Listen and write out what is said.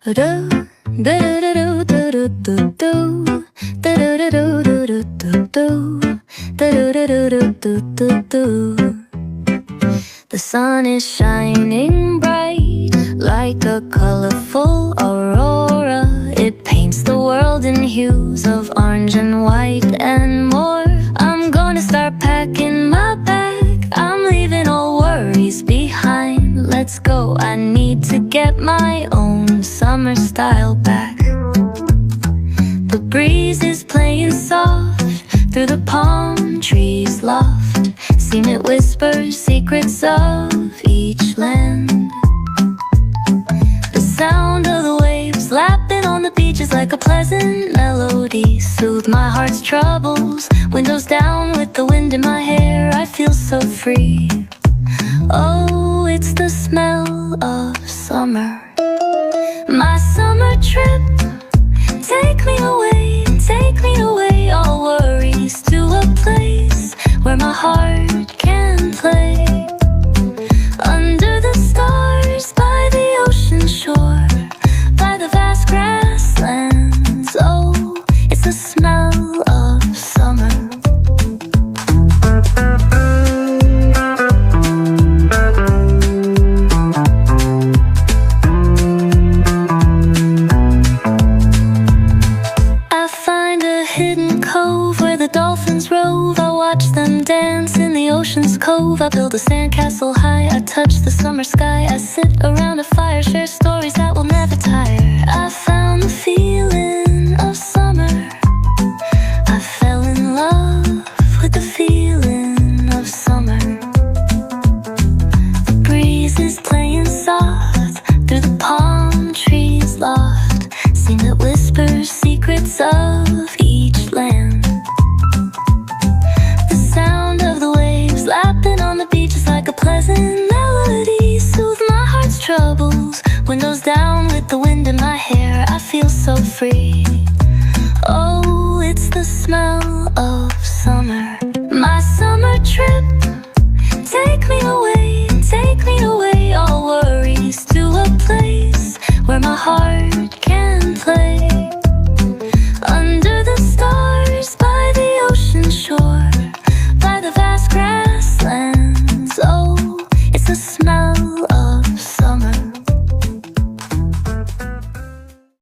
The sun is shining bright like a colorful aurora. It paints the world in hues of orange and white and more. I'm gonna start packing my bag. I'm leaving all worries behind. Let's go, I need to get my own summer style back. The breeze is playing soft through the palm trees loft. Seen it whisper secrets of each land. The sound of the waves lapping on the beach is like a pleasant melody. Soothe my heart's troubles. Windows down with the wind in my hair, I feel so free. Oh, it's the smell of summer. My summer trip, take me away, all worries, to a place where my heart can play. Under the stars, by the ocean shore, by the vast grasslands. Oh, it's the smell of summer. I find a hidden cove where the dolphins rove. I watch them dance in the ocean's cove. I build a sandcastle high, I touch the summer sky. I sit around a fire, share stories that will never tire. I found the feeling of summer. I fell in love with the feeling of summer. The breeze is playing soft through the palm trees loft. Seen it whisper secrets of each land. The sound of the waves lapping on the beach is like a pleasant melody. Soothe my heart's troubles. Windows down with the wind in my hair, I feel so free.